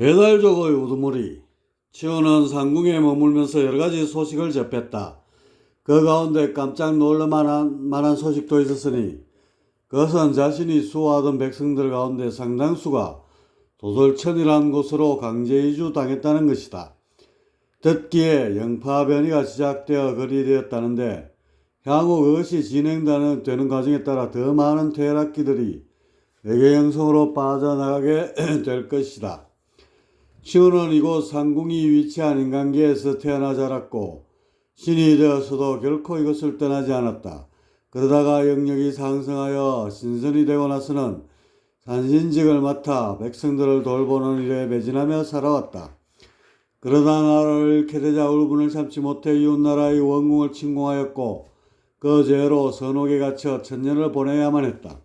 배달족의 우두머리. 치우는 상궁에 머물면서 여러가지 소식을 접했다. 그 가운데 깜짝 놀랄만한 소식도 있었으니 그것은 자신이 수호하던 백성들 가운데 상당수가 도솔천이라는 곳으로 강제 이주당했다는 것이다. 듣기에 영파변이가 시작되어 그리 되었다는데 향후 그것이 진행되는 과정에 따라 더 많은 퇴락기들이 외계영성으로 빠져나가게 될 것이다. 치우는 이곳 상궁이 위치한 인간계에서 태어나 자랐고 신이 되어서도 결코 이것을 떠나지 않았다. 그러다가 영역이 상승하여 신선이 되고 나서는 산신직을 맡아 백성들을 돌보는 일에 매진하며 살아왔다. 그러다 나라를 잃게 되자 울분을 참지 못해 이웃나라의 원궁을 침공하였고 그 죄로 선옥에 갇혀 천년을 보내야만 했다.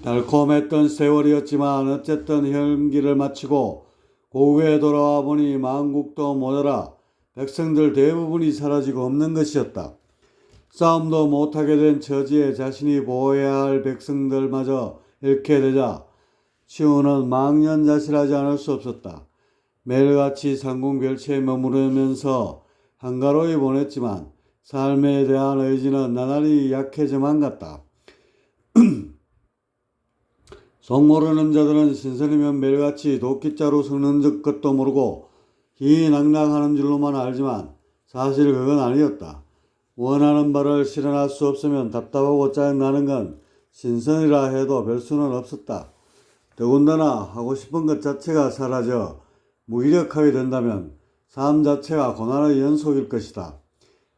달콤했던 세월이었지만 어쨌든 현기를 마치고 고국에 돌아와 보니 만국도 모자라 백성들 대부분이 사라지고 없는 것이었다. 싸움도 못하게 된 처지에 자신이 보호해야 할 백성들마저 잃게 되자 치우는 망연자실하지 않을 수 없었다. 매일같이 상궁 별채에 머무르면서 한가로이 보냈지만 삶에 대한 의지는 나날이 약해져만 갔다. 속 모르는 자들은 신선이면 매일같이 도끼자루 섞는 것도 모르고 희낙낙하는 줄로만 알지만 사실 그건 아니었다. 원하는 바를 실현할 수 없으면 답답하고 짜증나는 건 신선이라 해도 별 수는 없었다. 더군다나 하고 싶은 것 자체가 사라져 무기력하게 된다면 삶 자체가 고난의 연속일 것이다.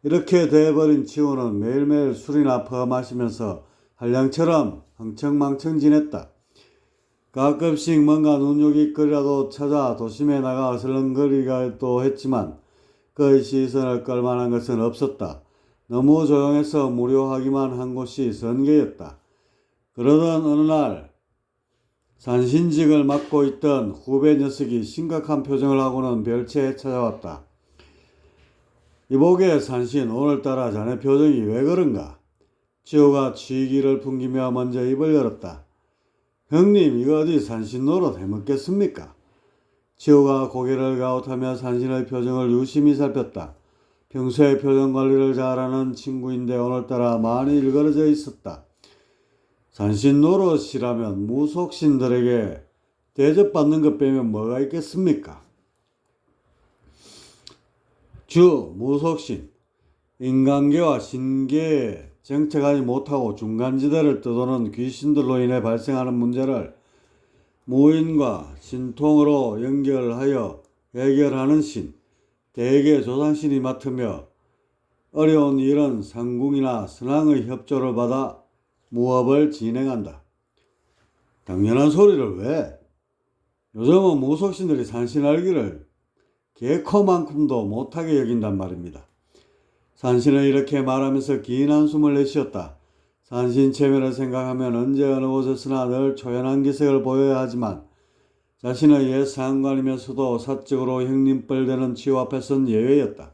이렇게 돼버린 치우는 매일매일 술이나 퍼마시면서 한량처럼 흥청망청 지냈다. 가끔씩 뭔가 눈요깃거리라도 찾아 도심에 나가 어슬렁거리기도 했지만 그의 시선을 끌만한 것은 없었다. 너무 조용해서 무료하기만 한 곳이 선계였다. 그러던 어느 날 산신직을 맡고 있던 후배 녀석이 심각한 표정을 하고는 별채에 찾아왔다. 이보게 산신, 오늘따라 자네 표정이 왜 그런가? 치우가 취기를 풍기며 먼저 입을 열었다. 형님, 이거 어디 산신 노릇 해먹겠습니까? 치우가 고개를 갸웃하며 산신의 표정을 유심히 살폈다. 평소에 표정 관리를 잘하는 친구인데 오늘따라 많이 일그러져 있었다. 산신 노릇이라면 무속신들에게 대접받는 것 빼면 뭐가 있겠습니까? 주, 무속신, 인간계와 신계에 정착하지 못하고 중간지대를 떠도는 귀신들로 인해 발생하는 문제를 무인과 신통으로 연결하여 해결하는 신, 대개 조상신이 맡으며 어려운 일은 상궁이나 선왕의 협조를 받아 무업을 진행한다. 당연한 소리를 왜? 요즘은 무속신들이 산신 알기를 개코만큼도 못하게 여긴단 말입니다. 산신은 이렇게 말하면서 긴 한숨을 내쉬었다. 산신 체면을 생각하면 언제 어느 곳에서나 늘 초연한 기색을 보여야 하지만 자신의 옛 상관이면서도 사적으로 형님뻘 되는 치유 앞에선 예외였다.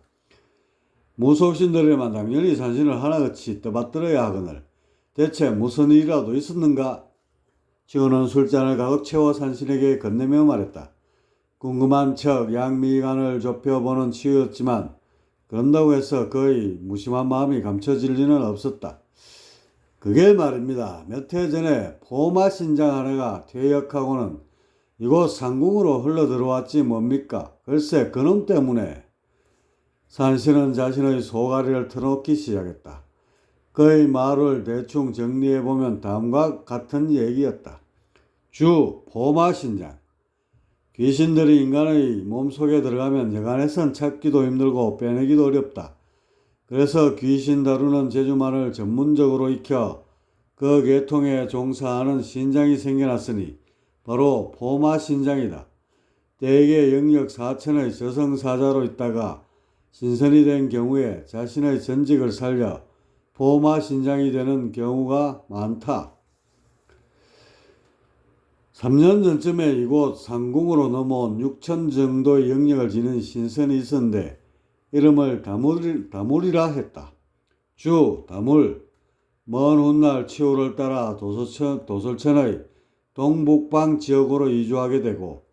무속신들이라면 당연히 산신을 하나같이 떠받들어야 하거늘 대체 무슨 일이라도 있었는가? 치우는 술잔을 가득 채워 산신에게 건네며 말했다. 궁금한 척 양미간을 좁혀보는 치유였지만 그런다고 해서 거의 무심한 마음이 감춰질 리는 없었다. 그게 말입니다. 몇 해 전에 포마 신장 하나가 퇴역하고는 이곳 상궁으로 흘러들어왔지 뭡니까? 글쎄 그놈 때문에. 산신은 자신의 소가리를 털어놓기 시작했다. 그의 말을 대충 정리해보면 다음과 같은 얘기였다. 주, 포마 신장. 귀신들이 인간의 몸속에 들어가면 여간해선 찾기도 힘들고 빼내기도 어렵다. 그래서 귀신 다루는 재주만을 전문적으로 익혀 그 계통에 종사하는 신장이 생겨났으니 바로 포마 신장이다. 대개 영역 4천의 저승사자로 있다가 신선이 된 경우에 자신의 전직을 살려 포마 신장이 되는 경우가 많다. 3년 전쯤에 이곳 상궁으로 넘어온 6천 정도의 영역을 지닌 신선이 있었는데 이름을 다물이라 했다. 주, 다물. 먼 훗날 치우를 따라 도솔천의 동북방 지역으로 이주하게 되고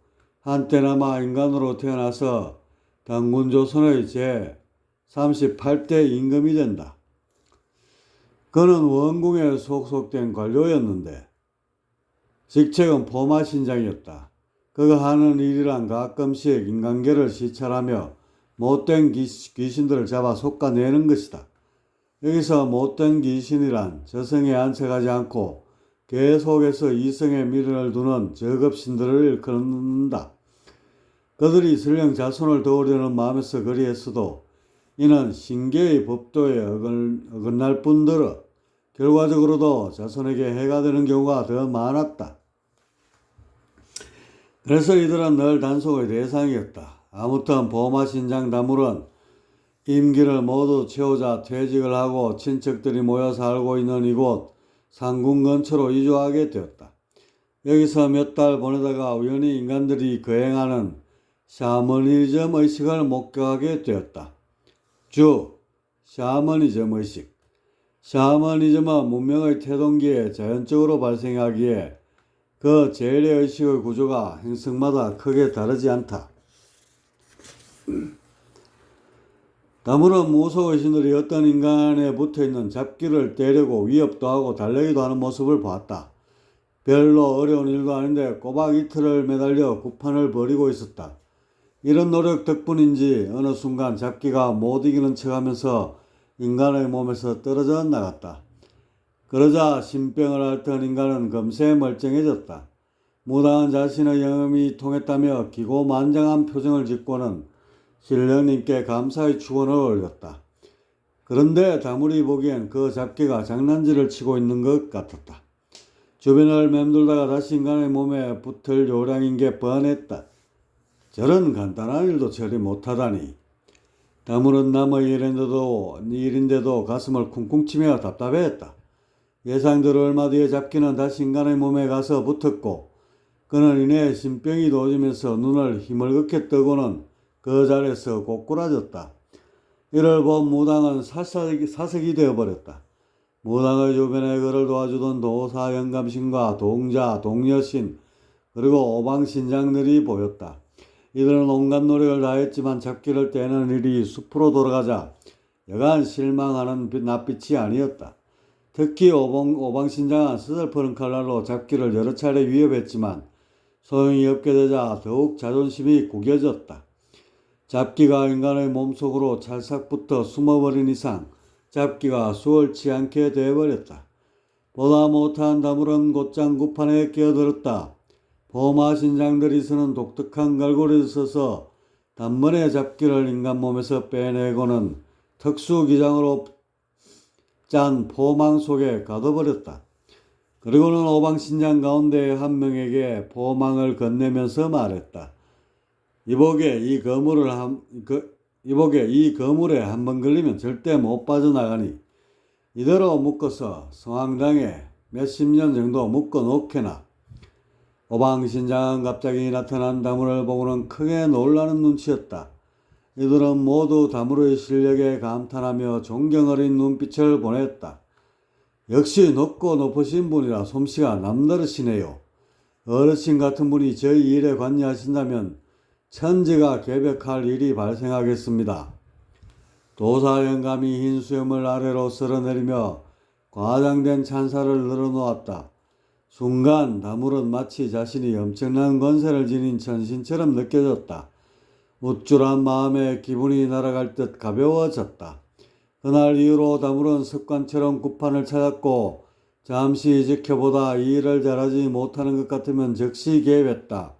한때나마 인간으로 태어나서 당군조선의 제 38대 임금이 된다. 그는 원궁에 속속된 관료였는데 직책은 포마신장이었다. 그가 하는 일이란 가끔씩 인간계를 시찰하며 못된 귀신들을 잡아 솎아내는 것이다. 여기서 못된 귀신이란 저승에 안착하지 않고 계속해서 이성에 미련을 두는 저급신들을 일컫는다. 그들이 설령 자손을 도우려는 마음에서 그리했어도 이는 신계의 법도에 어긋날 뿐더러 결과적으로도 자손에게 해가 되는 경우가 더 많았다. 그래서 이들은 늘 단속의 대상이었다. 아무튼 보마신장 다물은 임기를 모두 채우자 퇴직을 하고 친척들이 모여 살고 있는 이곳 상궁 근처로 이주하게 되었다. 여기서 몇 달 보내다가 우연히 인간들이 거행하는 샤머니즘 의식을 목격하게 되었다. 주, 샤머니즘 의식. 샤머니즘은 문명의 태동기에 자연적으로 발생하기에 그 재래의식의 구조가 행성마다 크게 다르지 않다. 다물은 무속의 신들이 어떤 인간에 붙어있는 잡기를 때리고 위협도 하고 달래기도 하는 모습을 보았다. 별로 어려운 일도 아닌데 꼬박 이틀을 매달려 구판을 벌이고 있었다. 이런 노력 덕분인지 어느 순간 잡기가 못 이기는 척하면서 인간의 몸에서 떨어져 나갔다. 그러자 신병을 앓던 인간은 금세 멀쩡해졌다. 무당은 자신의 영험이 통했다며 기고만장한 표정을 짓고는 신령님께 감사의 축원을 올렸다. 그런데 다물이 보기엔 그 잡기가 장난질을 치고 있는 것 같았다. 주변을 맴돌다가 다시 인간의 몸에 붙을 요량인 게 뻔했다. 저런 간단한 일도 처리 못하다니. 다물은 남의 일인데도 가슴을 쿵쿵 치며 답답해했다. 예상대로 얼마 뒤에 잡기는 다시 인간의 몸에 가서 붙었고 그는 이내 신병이 도지면서 눈을 힘을긋게 뜨고는 그 자리에서 꼬꾸라졌다. 이를 본 무당은 사색이 되어버렸다. 무당의 주변에 그를 도와주던 도사 영감신과 동자, 동여신 그리고 오방신장들이 보였다. 이들은 온갖 노력을 다했지만 잡기를 떼는 일이 숲으로 돌아가자 여간 실망하는 낯빛이 아니었다. 특히 오방신장은 스설퍼른 칼날로 잡기를 여러 차례 위협했지만 소용이 없게 되자 더욱 자존심이 구겨졌다. 잡기가 인간의 몸속으로 찰싹붙어 숨어버린 이상 잡기가 수월치 않게 되어버렸다. 보다 못한 다물은 곧장 구판에 끼어들었다. 보마신장들이 쓰는 독특한 갈고리를 써서 단번에 잡기를 인간 몸에서 빼내고는 특수기장으로 짠 포망 속에 가둬버렸다. 그리고는 오방신장 가운데 한 명에게 포망을 건네면서 말했다. 이복에 이 거물에 한번 걸리면 절대 못 빠져나가니 이대로 묶어서 성황당에 몇십 년 정도 묶어 놓게나. 오방신장은 갑자기 나타난 다물을 보고는 크게 놀라는 눈치였다. 이들은 모두 다물의 실력에 감탄하며 존경 어린 눈빛을 보냈다. 역시 높고 높으신 분이라 솜씨가 남다르시네요. 어르신 같은 분이 저희 일에 관여하신다면 천지가 개벽할 일이 발생하겠습니다. 도사 영감이 흰 수염을 아래로 쓸어내리며 과장된 찬사를 늘어놓았다. 순간 다물은 마치 자신이 엄청난 권세를 지닌 천신처럼 느껴졌다. 우쭐한 마음에 기분이 날아갈 듯 가벼워졌다. 그날 이후로 다물은 습관처럼 구판을 찾았고 잠시 지켜보다 이 일을 잘하지 못하는 것 같으면 즉시 개입했다.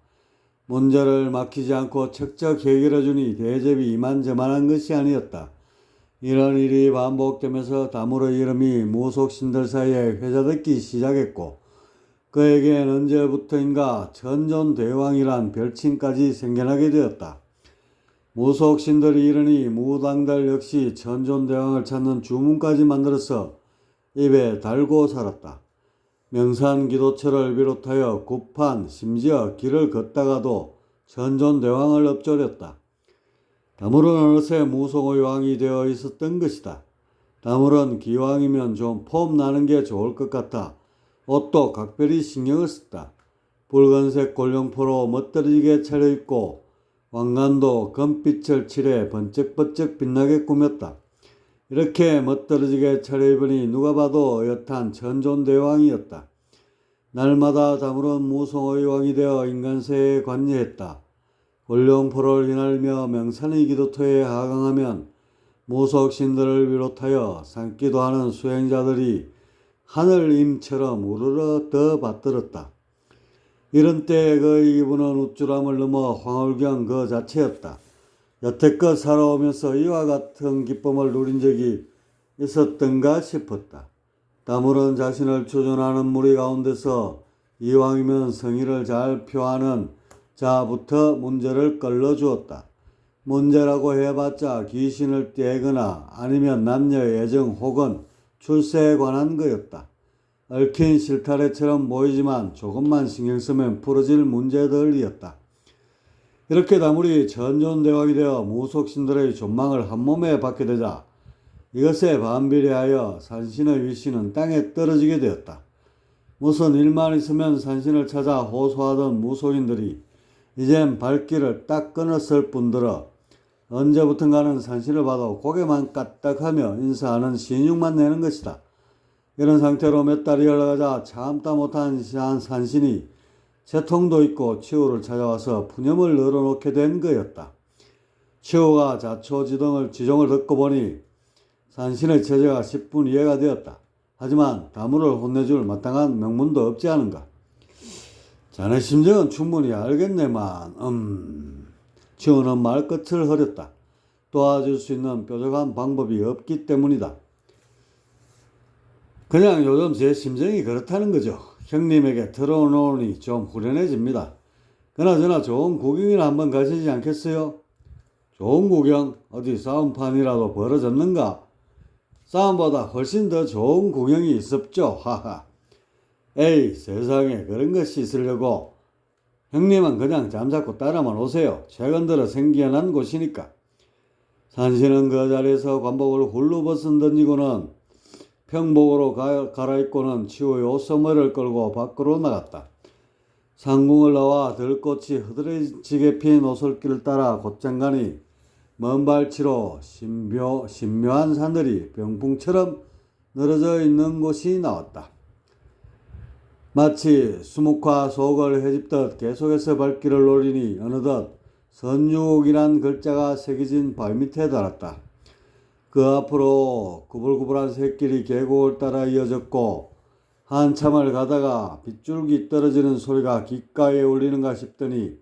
문제를 막히지 않고 척척 해결해주니 대접이 이만저만한 것이 아니었다. 이런 일이 반복되면서 다물의 이름이 무속신들 사이에 회자듣기 시작했고 그에겐 언제부터인가 천존대왕이란 별칭까지 생겨나게 되었다. 무속신들이 이르니 무당들 역시 천존대왕을 찾는 주문까지 만들어서 입에 달고 살았다. 명산기도처를 비롯하여 구판, 심지어 길을 걷다가도 천존대왕을 엎조렸다. 다물은 어느새 무속의 왕이 되어 있었던 것이다. 다물은 기왕이면 좀 폼 나는 게 좋을 것 같아 옷도 각별히 신경을 썼다. 붉은색 골룡포로 멋들어지게 차려입고 왕관도 금빛을 칠해 번쩍번쩍 빛나게 꾸몄다. 이렇게 멋들어지게 차려입으니 누가 봐도 어엿한 천존대왕이었다. 날마다 다무런 무송의 왕이 되어 인간세에 관여했다. 골룡포를 휘날며 명산의 기도토에 하강하면 무속신들을 비롯하여 산기도 하는 수행자들이 하늘임처럼 우르르 떠받들었다. 이런 때에 그의 기분은 우쭐함을 넘어 황홀경 그 자체였다. 여태껏 살아오면서 이와 같은 기쁨을 누린 적이 있었던가 싶었다. 다무런 자신을 추존하는 무리 가운데서 이왕이면 성의를 잘 표하는 자부터 문제를 끌어주었다. 문제라고 해봤자 귀신을 떼거나 아니면 남녀의 애정 혹은 출세에 관한 거였다. 얽힌 실타래처럼 보이지만 조금만 신경 쓰면 풀어질 문제들이었다. 이렇게 다무리 천존대왕이 되어 무속신들의 존망을 한몸에 받게 되자 이것에 반비례하여 산신의 위신은 땅에 떨어지게 되었다. 무슨 일만 있으면 산신을 찾아 호소하던 무속인들이 이젠 발길을 딱 끊었을 뿐더러 언제부턴가는 산신을 봐도 고개만 까딱하며 인사하는 신용만 내는 것이다. 이런 상태로 몇 달이 흘러가자 참다 못한 산신이 채통도 있고 치우를 찾아와서 푸념을 늘어놓게 된 거였다. 치우가 자초지종을 듣고 보니 산신의 처제가 10분 이해가 되었다. 하지만 다무를 혼내줄 마땅한 명문도 없지 않은가. 자네 심정은 충분히 알겠네만 치우는 말끝을 흐렸다. 도와줄 수 있는 뾰족한 방법이 없기 때문이다. 그냥 요즘 제 심정이 그렇다는 거죠. 형님에게 들어놓으니 좀 후련해집니다. 그나저나 좋은 구경이나 한번 가시지 않겠어요? 좋은 구경? 어디 싸움판이라도 벌어졌는가? 싸움보다 훨씬 더 좋은 구경이 있었죠. 하하. 에이, 세상에 그런 것이 있으려고. 형님은 그냥 잠자코 따라만 오세요. 최근 들어 생겨난 곳이니까. 산신은 그 자리에서 관복을 훌루벗은 던지고는 평복으로 갈아입고는 치우의 옷소매를 끌고 밖으로 나갔다. 상궁을 나와 들꽃이 흐드러지게 핀 오솔길을 따라 곧장 가니 먼 발치로 신묘한 산들이 병풍처럼 늘어져 있는 곳이 나왔다. 마치 수묵화 속을 헤집듯 계속해서 발길을 노리니 어느덧 선유옥이란 글자가 새겨진 발밑에 달았다. 그 앞으로 구불구불한 샛길이 계곡을 따라 이어졌고 한참을 가다가 빗줄기 떨어지는 소리가 귓가에 울리는가 싶더니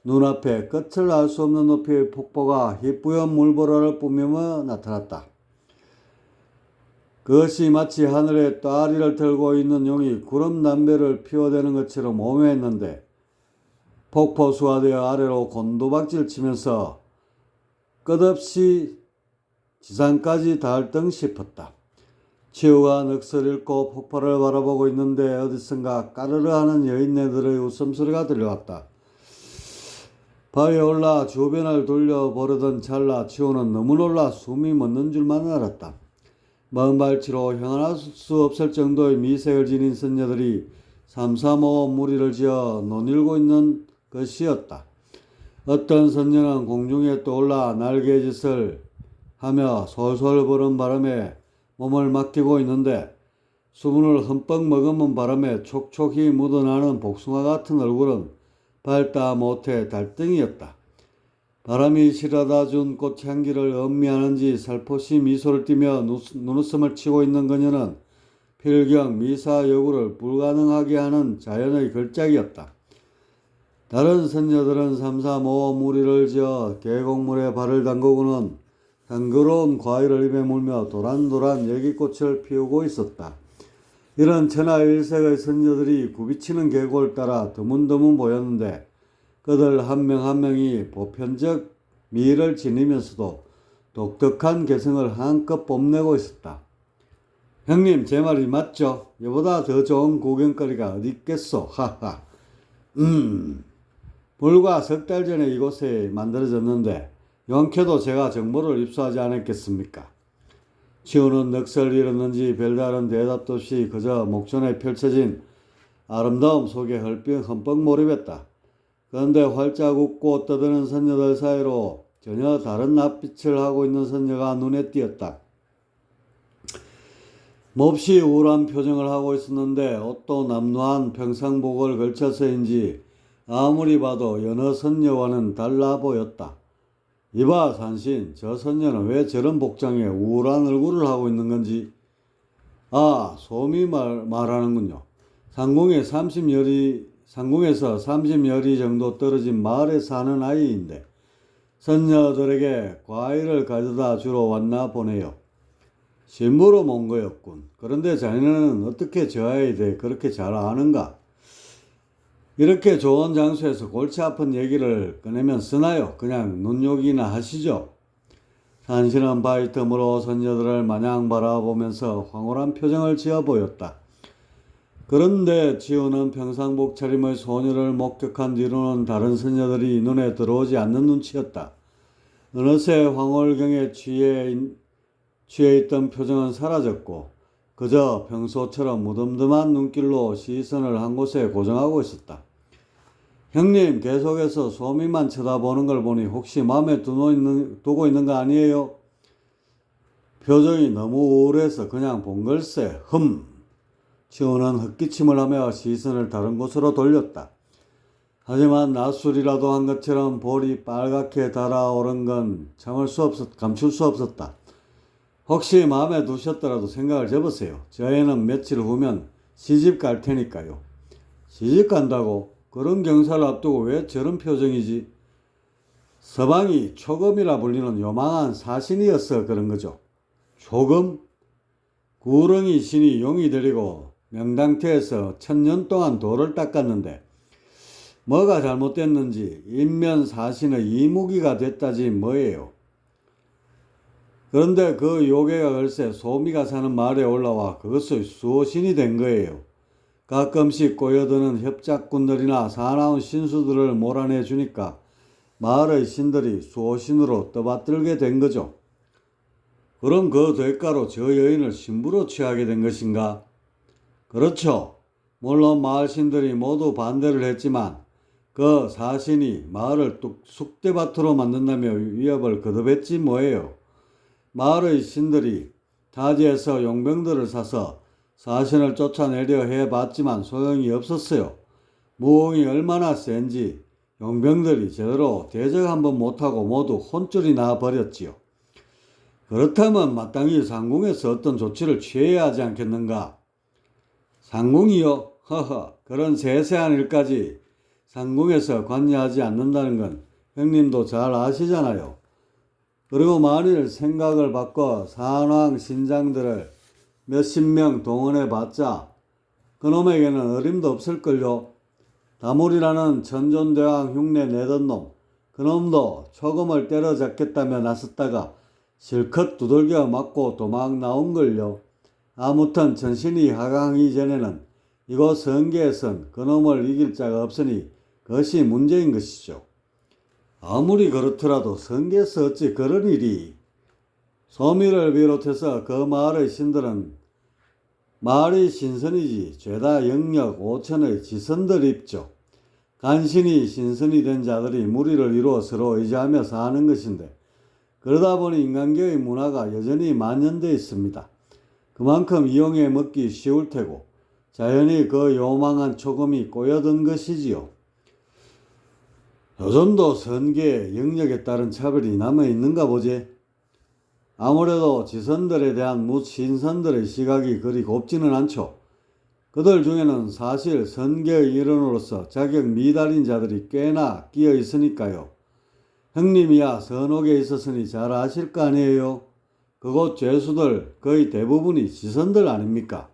눈앞에 끝을 알 수 없는 높이의 폭포가 희뿌연 물보라를 뿜으며 나타났다. 그것이 마치 하늘에 따리를 들고 있는 용이 구름 담배를 피워대는 것처럼 오묘했는데 폭포 수화되어 아래로 곤두박질 치면서 끝없이 지상까지 닿을 등 싶었다. 치우가 넋을 잃고 폭포를 바라보고 있는데 어디선가 까르르 하는 여인네들의 웃음소리가 들려왔다. 바위에 올라 주변을 돌려보려던 찰나 치우는 너무 놀라 숨이 멎는 줄만 알았다. 먼 발치로 형언할 수 없을 정도의 미색을 지닌 선녀들이 삼삼오오 무리를 지어 논일고 있는 것이었다. 어떤 선녀는 공중에 떠올라 날개짓을 하며 솔솔 부는 바람에 몸을 맡기고 있는데 수분을 흠뻑 머금은 바람에 촉촉히 묻어나는 복숭아 같은 얼굴은 밝다 못해 달등이었다. 바람이 실어다 준 꽃향기를 음미하는지 살포시 미소를 띠며 눈웃음을 치고 있는 그녀는 필경 미사여구를 불가능하게 하는 자연의 걸작이었다. 다른 선녀들은 삼삼오오 무리를 지어 계곡물에 발을 담그고는 향기로운 과일을 입에 물며 도란도란 예기꽃을 피우고 있었다. 이런 천하일색의 선녀들이 굽이치는 계곡을 따라 드문드문 보였는데 그들 한 명 한 명이 보편적 미를 지니면서도 독특한 개성을 한껏 뽐내고 있었다. 형님, 제 말이 맞죠? 이보다 더 좋은 구경거리가 어디 있겠소? 하하. 불과 석 달 전에 이곳에 만들어졌는데 용케도 제가 정보를 입수하지 않았겠습니까? 치우는 넋을 잃었는지 별다른 대답도 없이 그저 목전에 펼쳐진 아름다움 속에 흠뻑 몰입했다. 그런데 활짝 웃고 떠드는 선녀들 사이로 전혀 다른 낯빛을 하고 있는 선녀가 눈에 띄었다. 몹시 우울한 표정을 하고 있었는데 옷도 남루한 평상복을 걸쳐서인지 아무리 봐도 여느 선녀와는 달라 보였다. 이봐 산신, 저 선녀는 왜 저런 복장에 우울한 얼굴을 하고 있는 건지. 아, 소미 말하는군요. 상궁에서 30여리 정도 떨어진 마을에 사는 아이인데 선녀들에게 과일을 가져다 주러 왔나 보네요. 심부름 온 거였군. 그런데 자네는 어떻게 저 아이에 대해 그렇게 잘 아는가? 이렇게 좋은 장소에서 골치 아픈 얘기를 꺼내면 쓰나요? 그냥 눈욕이나 하시죠. 산신은 바위 틈으로 선녀들을 마냥 바라보면서 황홀한 표정을 지어 보였다. 그런데 지우는 평상복 차림의 소녀를 목격한 뒤로는 다른 선녀들이 눈에 들어오지 않는 눈치였다. 어느새 황홀경에 취해 있던 표정은 사라졌고 그저 평소처럼 무덤덤한 눈길로 시선을 한 곳에 고정하고 있었다. 형님, 계속해서 소미만 쳐다보는 걸 보니 혹시 마음에 두고 있는 거 아니에요? 표정이 너무 우울해서 그냥 본 걸세. 지우는 헛기침을 하며 시선을 다른 곳으로 돌렸다. 하지만 낮술이라도 한 것처럼 볼이 빨갛게 달아오른 건 감출 수 없었다. 혹시 마음에 두셨더라도 생각을 접으세요. 저희는 며칠 후면 시집 갈 테니까요. 시집 간다고? 그런 경사를 앞두고 왜 저런 표정이지? 서방이 초금이라 불리는 요망한 사신이어서 그런 거죠. 초금? 구렁이 신이 용이 데리고 명당태에서 1000년 동안 돌을 닦았는데 뭐가 잘못됐는지 인면 사신의 이무기가 됐다지 뭐예요. 그런데 그 요괴가 글쎄 소미가 사는 마을에 올라와 그것의 수호신이 된 거예요. 가끔씩 꼬여드는 협작꾼들이나 사나운 신수들을 몰아내 주니까 마을의 신들이 수호신으로 떠받들게 된 거죠. 그럼 그 대가로 저 여인을 신부로 취하게 된 것인가? 그렇죠. 물론 마을 신들이 모두 반대를 했지만 그 사신이 마을을 쑥대밭으로 만든다며 위협을 거듭했지 뭐예요. 마을의 신들이 타지에서 용병들을 사서 사신을 쫓아내려 해봤지만 소용이 없었어요. 무공이 얼마나 센지 용병들이 제대로 대적 한번 못하고 모두 혼쭐이 나버렸지요. 그렇다면 마땅히 상궁에서 어떤 조치를 취해야 하지 않겠는가? 상궁이요? 그런 세세한 일까지 상궁에서 관여하지 않는다는 건 형님도 잘 아시잖아요. 그리고 만일 생각을 바꿔 산왕 신장들을 몇십 명 동원해봤자 그놈에게는 어림도 없을걸요. 다물이라는 천존대왕 흉내 내던 놈, 그놈도 초금을 때려잡겠다며 나섰다가 실컷 두들겨 맞고 도망 나온걸요. 아무튼 전신이 하강하기 전에는 이곳 성계에선 그놈을 이길 자가 없으니 그것이 문제인 것이죠. 아무리 그렇더라도 성계에서 어찌 그런 일이. 소미를 비롯해서 그 마을의 신들은 마을이 신선이지 죄다 영역 5천의 지선들입죠. 간신히 신선이 된 자들이 무리를 이루어 서로 의지하며 사는 것인데 그러다 보니 인간계의 문화가 여전히 만연되어 있습니다. 그만큼 이용해 먹기 쉬울 테고 자연히 그 요망한 초금이 꼬여든 것이지요. 요즘도 선계, 영역에 따른 차별이 남아있는가 보지. 아무래도 지선들에 대한 무신선들의 시각이 그리 곱지는 않죠. 그들 중에는 사실 선계의 일원으로서 자격 미달인 자들이 꽤나 끼어 있으니까요. 형님이야 선옥에 있었으니 잘 아실 거 아니에요. 그곳 죄수들 거의 대부분이 지선들 아닙니까?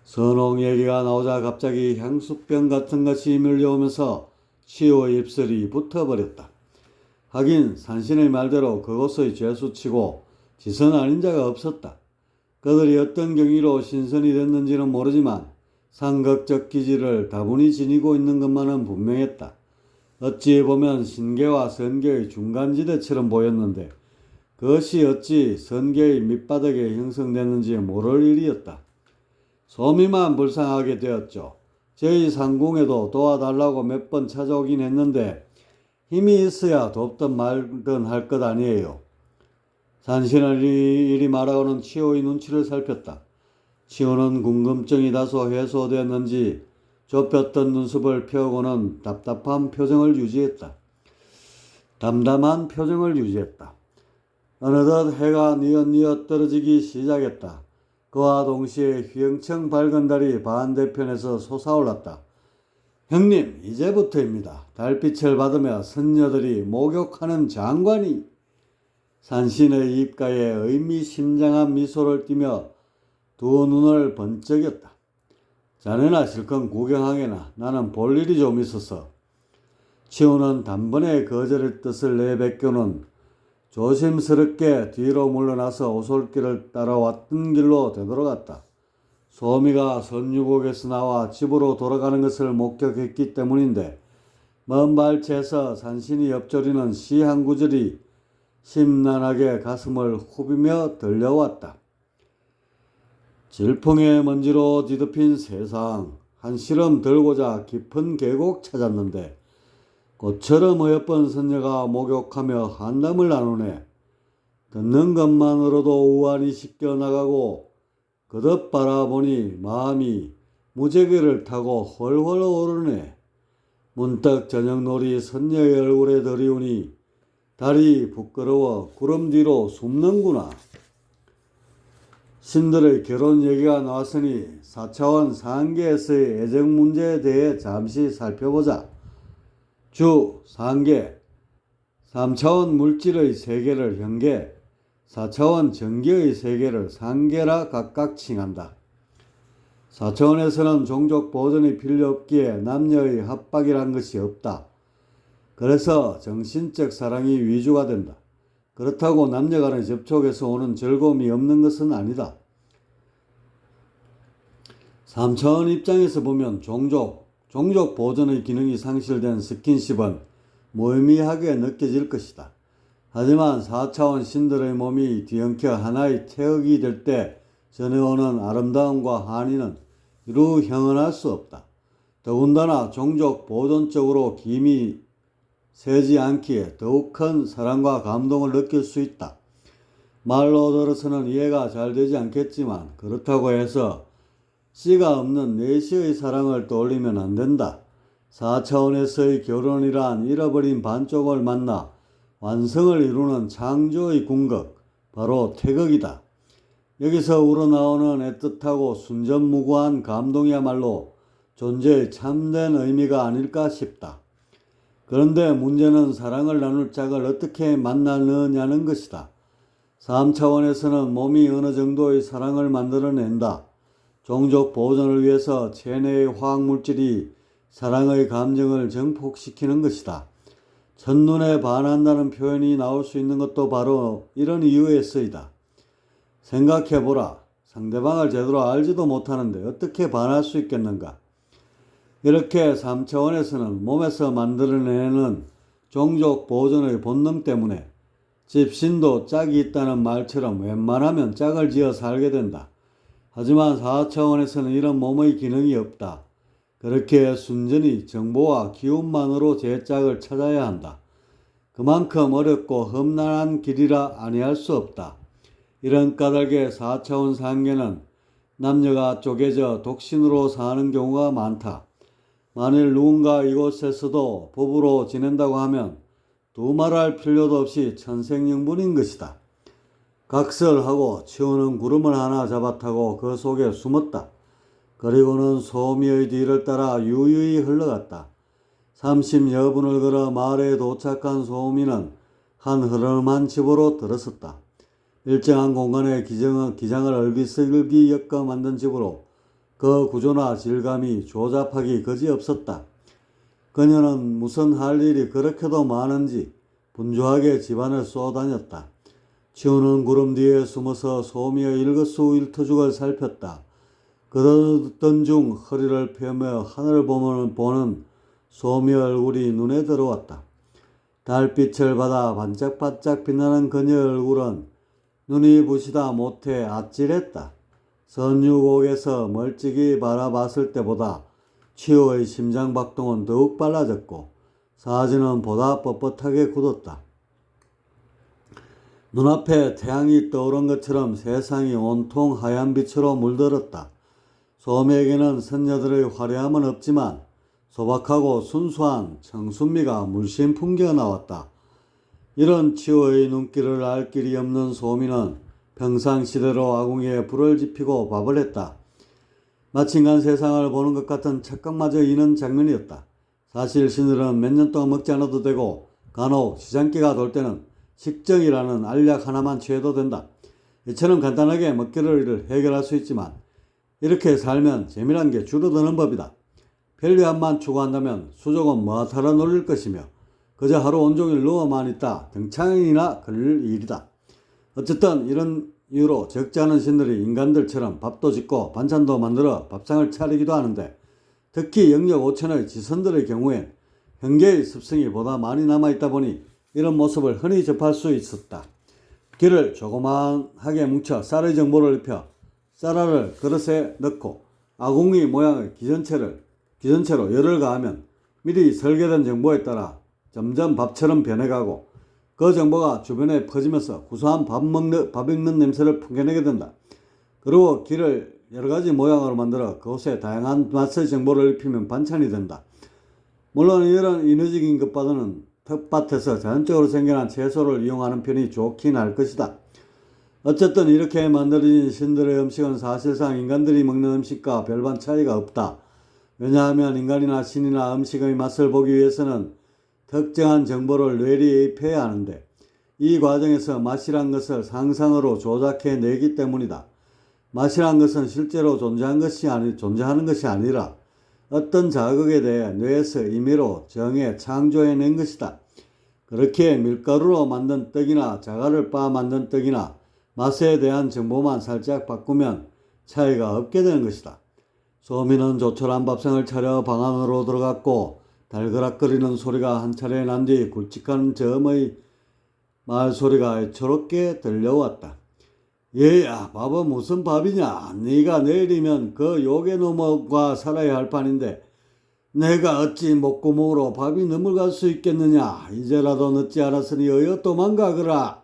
선옥 얘기가 나오자 갑자기 향수병 같은 것이 밀려오면서 치우의 입술이 붙어버렸다. 하긴 산신의 말대로 그곳의 죄수치고 지선 아닌 자가 없었다. 그들이 어떤 경위로 신선이 됐는지는 모르지만 상극적 기질을 다분히 지니고 있는 것만은 분명했다. 어찌 보면 신계와 선계의 중간지대처럼 보였는데 그것이 어찌 선계의 밑바닥에 형성됐는지 모를 일이었다. 소미만 불쌍하게 되었죠. 저희 상궁에도 도와달라고 몇 번 찾아오긴 했는데 힘이 있어야 돕든 말든 할 것 아니에요. 산신을 이리 말하고는 치호의 눈치를 살폈다. 치호는 궁금증이 다소 해소되었는지 좁혔던 눈썹을 펴고는 담담한 표정을 유지했다. 어느덧 해가 뉘엿뉘엿 떨어지기 시작했다. 그와 동시에 휘영청 밝은 달이 반대편에서 솟아올랐다. 형님, 이제부터입니다. 달빛을 받으며 선녀들이 목욕하는 장관이. 산신의 입가에 의미심장한 미소를 띠며 두 눈을 번쩍였다. 자네나 실컷 구경하게나. 나는 볼 일이 좀 있어서. 치우는 단번에 거절의 뜻을 내뱉고는 조심스럽게 뒤로 물러나서 오솔길을 따라왔던 길로 되돌아갔다. 소미가 선유곡에서 나와 집으로 돌아가는 것을 목격했기 때문인데 먼 발치에서 산신이 엽조리는 시 한 구절이 심란하게 가슴을 후비며 들려왔다. 질풍의 먼지로 뒤덮인 세상, 한시름 들고자 깊은 계곡 찾았는데 꽃처럼 어여쁜 선녀가 목욕하며 한담을 나누네. 듣는 것만으로도 우환이 씻겨나가고 그릇 바라보니 마음이 무지개를 타고 훨훨 오르네. 문득 저녁놀이 선녀의 얼굴에 들이우니 달이 부끄러워 구름 뒤로 숨는구나. 신들의 결혼 얘기가 나왔으니 4차원 상계에서의 애정 문제에 대해 잠시 살펴보자. 주, 상계, 3차원 물질의 세계를 현계, 4차원 전기의 세계를 상계라 각각 칭한다. 4차원에서는 종족 보존이 필요 없기에 남녀의 합박이란 것이 없다. 그래서 정신적 사랑이 위주가 된다. 그렇다고 남녀 간의 접촉에서 오는 즐거움이 없는 것은 아니다. 3차원 입장에서 보면 종족 보존의 기능이 상실된 스킨십은 무의미하게 느껴질 것이다. 하지만 4차원 신들의 몸이 뒤엉켜 하나의 태극이 될 때 전해오는 아름다움과 한의는 이루 형언할 수 없다. 더군다나 종족 보존적으로 김이 세지 않기에 더욱 큰 사랑과 감동을 느낄 수 있다. 말로 들어서는 이해가 잘 되지 않겠지만 그렇다고 해서 씨가 없는 내시의 사랑을 떠올리면 안 된다. 4차원에서의 결혼이란 잃어버린 반쪽을 만나 완성을 이루는 창조의 궁극, 바로 태극이다. 여기서 우러나오는 애틋하고 순전무구한 감동이야말로 존재의 참된 의미가 아닐까 싶다. 그런데 문제는 사랑을 나눌 짝을 어떻게 만나느냐는 것이다. 3차원에서는 몸이 어느 정도의 사랑을 만들어낸다. 종족 보존을 위해서 체내의 화학물질이 사랑의 감정을 증폭시키는 것이다. 첫눈에 반한다는 표현이 나올 수 있는 것도 바로 이런 이유에서이다. 생각해보라. 상대방을 제대로 알지도 못하는데 어떻게 반할 수 있겠는가? 이렇게 3차원에서는 몸에서 만들어내는 종족 보존의 본능 때문에 집신도 짝이 있다는 말처럼 웬만하면 짝을 지어 살게 된다. 하지만 4차원에서는 이런 몸의 기능이 없다. 그렇게 순전히 정보와 기운만으로 제 짝을 찾아야 한다. 그만큼 어렵고 험난한 길이라 아니할 수 없다. 이런 까닭에 4차원 상계는 남녀가 쪼개져 독신으로 사는 경우가 많다. 만일 누군가 이곳에서도 부부로 지낸다고 하면 두말할 필요도 없이 천생연분인 것이다. 각설하고 치우는 구름을 하나 잡아타고 그 속에 숨었다. 그리고는 소미의 뒤를 따라 유유히 흘러갔다. 30여 분을 걸어 마을에 도착한 소미는 한 흐름한 집으로 들어섰다. 일정한 공간에 기장을 얼비설기 엮어 만든 집으로 그 구조나 질감이 조잡하기 그지없었다. 그녀는 무슨 할 일이 그렇게도 많은지 분주하게 집안을 쏘다녔다. 치우는 구름 뒤에 숨어서 소미의 일거수일투족을 살폈다. 그러던 중 허리를 펴며 하늘을 보는 소미의 얼굴이 눈에 들어왔다. 달빛을 받아 반짝반짝 빛나는 그녀의 얼굴은 눈이 부시다 못해 아찔했다. 선유곡에서 멀찍이 바라봤을 때보다 치호의 심장박동은 더욱 빨라졌고 사지는 보다 뻣뻣하게 굳었다. 눈앞에 태양이 떠오른 것처럼 세상이 온통 하얀 빛으로 물들었다. 소미에게는 선녀들의 화려함은 없지만 소박하고 순수한 청순미가 물씬 풍겨 나왔다. 이런 치호의 눈길을 알 길이 없는 소미는 평상시대로 아궁이에 불을 지피고 밥을 했다. 마침간 세상을 보는 것 같은 착각마저 이는 장면이었다. 사실 신들은 몇 년 동안 먹지 않아도 되고 간혹 시장기가 돌 때는 식정이라는 알약 하나만 취해도 된다. 이처럼 간단하게 먹거리를 해결할 수 있지만 이렇게 살면 재미난 게 줄어드는 법이다. 편리함만 추구한다면 수족은 뭐하러 놀릴 것이며 그저 하루 온종일 누워만 있다 등창이나 걸릴 일이다. 어쨌든 이런 이유로 적지 않은 신들이 인간들처럼 밥도 짓고 반찬도 만들어 밥상을 차리기도 하는데 특히 영역 5천의 지선들의 경우엔 현계의 습성이 보다 많이 남아있다 보니 이런 모습을 흔히 접할 수 있었다. 기를 조그만하게 뭉쳐 쌀의 정보를 입혀 쌀알을 그릇에 넣고 아궁이 모양의 기전체로 열을 가하면 미리 설계된 정보에 따라 점점 밥처럼 변해가고 그 정보가 주변에 퍼지면서 구수한 밥 익는 냄새를 풍겨내게 된다. 그리고 기를 여러가지 모양으로 만들어 그곳에 다양한 맛의 정보를 입히면 반찬이 된다. 물론 이런 인위적인 것보다는 텃밭에서 자연적으로 생겨난 채소를 이용하는 편이 좋긴 할 것이다. 어쨌든 이렇게 만들어진 신들의 음식은 사실상 인간들이 먹는 음식과 별반 차이가 없다. 왜냐하면 인간이나 신이나 음식의 맛을 보기 위해서는 특정한 정보를 뇌리에 하는데 이 과정에서 맛이란 것을 상상으로 조작해내기 때문이다. 맛이란 것은 실제로 존재하는 것이 아니라 어떤 자극에 대해 뇌에서 임의로 정해 창조해낸 것이다. 그렇게 밀가루로 만든 떡이나 자갈을 빻아 만든 떡이나 맛에 대한 정보만 살짝 바꾸면 차이가 없게 되는 것이다. 소미는 조촐한 밥상을 차려 방 안으로 들어갔고 달그락거리는 소리가 한 차례 난 뒤 굵직한 점의 말소리가 애처롭게 들려왔다. 얘야, 밥은 무슨 밥이냐? 네가 내일이면 그 요괴놈과 살아야 할 판인데 내가 어찌 목구멍으로 밥이 넘어갈 수 있겠느냐? 이제라도 늦지 않았으니 어여 도망가거라.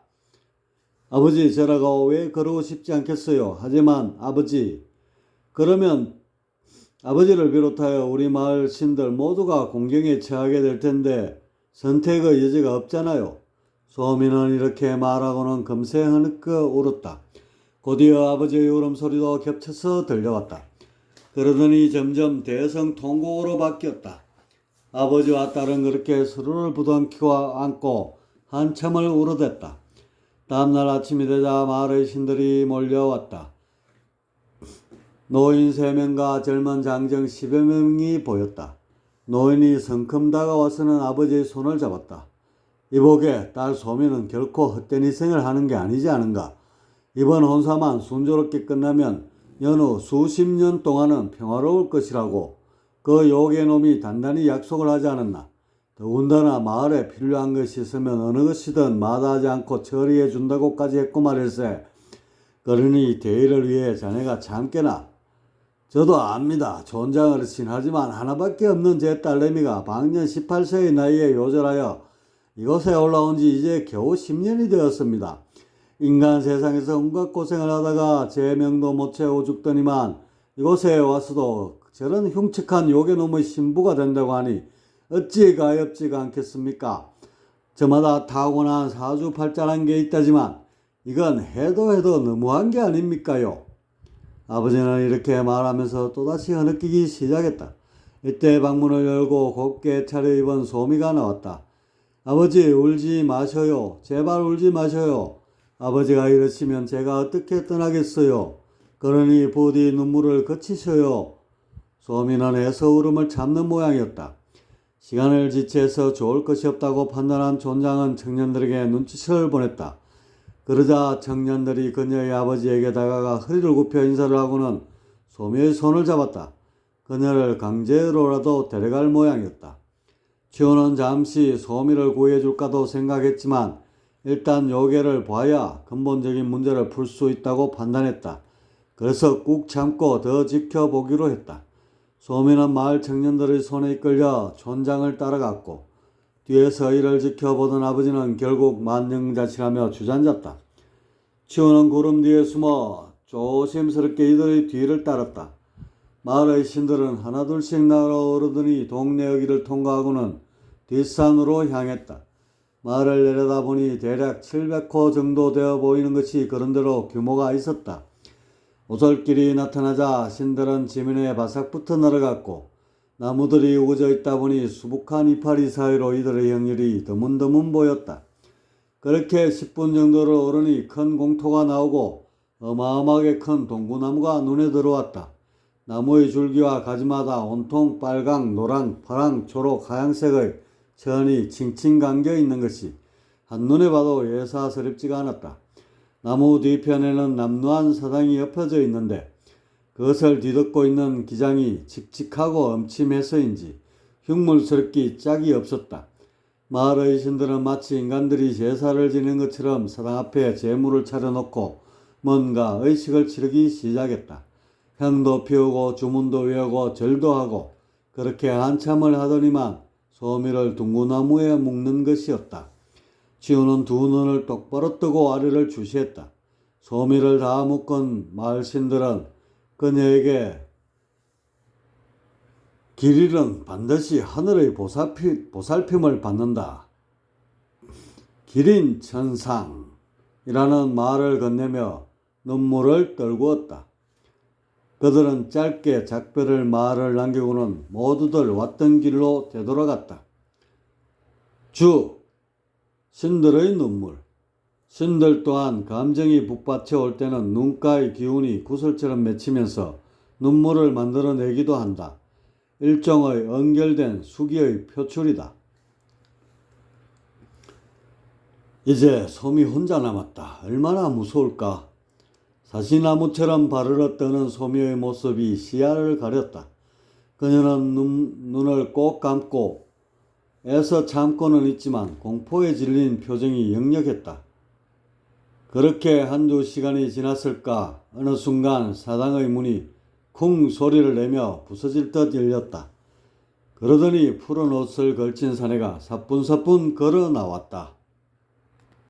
아버지, 저라고 왜 그러고 싶지 않겠어요? 하지만 아버지, 그러면 아버지를 비롯하여 우리 마을 신들 모두가 공경에 처하게 될 텐데 선택의 여지가 없잖아요. 소미는 이렇게 말하고는 금세 흐느껴 울었다. 곧이어 아버지의 울음소리도 겹쳐서 들려왔다. 그러더니 점점 대성통곡으로 바뀌었다. 아버지와 딸은 그렇게 서로를 부둥켜 안고 한참을 울어댔다. 다음날 아침이 되자 마을의 신들이 몰려왔다. 노인 3명과 젊은 장정 10여 명이 보였다. 노인이 성큼 다가와서는 아버지의 손을 잡았다. 이보게, 딸 소미는 결코 헛된 희생을 하는 게 아니지 않은가. 이번 혼사만 순조롭게 끝나면 연후 수십 년 동안은 평화로울 것이라고 그 요괴놈이 단단히 약속을 하지 않았나. 더군다나 마을에 필요한 것이 있으면 어느 것이든 마다하지 않고 처리해 준다고까지 했고 말일세. 그러니 대의를 위해 자네가 참게나. 저도 압니다. 존장 어르신. 하지만 하나밖에 없는 제 딸내미가 방년 18세의 나이에 요절하여 이곳에 올라온 지 이제 겨우 10년이 되었습니다. 인간 세상에서 온갖 고생을 하다가 제 명도 못 채우고 죽더니만 이곳에 와서도 저런 흉측한 요괴놈의 신부가 된다고 하니 어찌 가엾지가 않겠습니까? 저마다 타고난 사주팔자란 게 있다지만 이건 해도 너무한 게 아닙니까요? 아버지는 이렇게 말하면서 또다시 흐느끼기 시작했다. 이때 방문을 열고 곱게 차려입은 소미가 나왔다. 아버지, 울지 마셔요. 제발 울지 마셔요. 아버지가 이러시면 제가 어떻게 떠나겠어요. 그러니 부디 눈물을 그치셔요. 소미는 애써 울음을 참는 모양이었다. 시간을 지체해서 좋을 것이 없다고 판단한 촌장은 청년들에게 눈짓을 보냈다. 그러자 청년들이 그녀의 아버지에게 다가가 허리를 굽혀 인사를 하고는 소미의 손을 잡았다. 그녀를 강제로라도 데려갈 모양이었다. 치호는 잠시 소미를 구해줄까도 생각했지만 일단 요괴를 봐야 근본적인 문제를 풀 수 있다고 판단했다. 그래서 꾹 참고 더 지켜보기로 했다. 소미는 마을 청년들의 손에 이끌려 촌장을 따라갔고 뒤에서 이를 지켜보던 아버지는 결국 만영자실하며 주저앉았다. 치우는 구름 뒤에 숨어 조심스럽게 이들의 뒤를 따랐다. 마을의 신들은 하나둘씩 날아오르더니 동네 여기를 통과하고는 뒷산으로 향했다. 마을을 내려다보니 대략 700호 정도 되어 보이는 것이 그런대로 규모가 있었다. 오솔길이 나타나자 신들은 지면에 바싹 붙어 내려갔고 나무들이 우거져 있다 보니 수북한 이파리 사이로 이들의 형렬이 드문드문 보였다. 그렇게 10분 정도를 오르니 큰 공터가 나오고 어마어마하게 큰 동구나무가 눈에 들어왔다. 나무의 줄기와 가지마다 온통 빨강, 노랑, 파랑, 초록, 하얀색의 천이 칭칭 감겨 있는 것이 한눈에 봐도 예사스럽지가 않았다. 나무 뒤편에는 남루한 사당이 엎어져 있는데 그것을 뒤덮고 있는 기장이 칙칙하고 엄침해서인지 흉물스럽기 짝이 없었다. 마을의 신들은 마치 인간들이 제사를 지내는 것처럼 사당 앞에 제물을 차려놓고 뭔가 의식을 치르기 시작했다. 향도 피우고 주문도 외우고 절도 하고 그렇게 한참을 하더니만 소미를 둥구나무에 묶는 것이었다. 치우는 두 눈을 똑바로 뜨고 아래를 주시했다. 소미를 다 묶은 마을 신들은 그녀에게 길 잃은 반드시 하늘의 보살핌을 받는다. 기린 천상이라는 말을 건네며 눈물을 떨구었다. 그들은 짧게 작별의 말을 남기고는 모두들 왔던 길로 되돌아갔다. 주, 신들의 눈물. 신들 또한 감정이 북받쳐 올 때는 눈가의 기운이 구슬처럼 맺히면서 눈물을 만들어내기도 한다. 일종의 연결된 수기의 표출이다. 이제 소미 혼자 남았다. 얼마나 무서울까. 사시나무처럼 바르르 떠는 소미의 모습이 시야를 가렸다. 그녀는 눈을 꼭 감고 애써 참고는 있지만 공포에 질린 표정이 역력했다. 그렇게 한두 시간이 지났을까 어느 순간 사당의 문이 쿵 소리를 내며 부서질 듯 열렸다. 그러더니 푸른 옷을 걸친 사내가 사뿐사뿐 걸어 나왔다.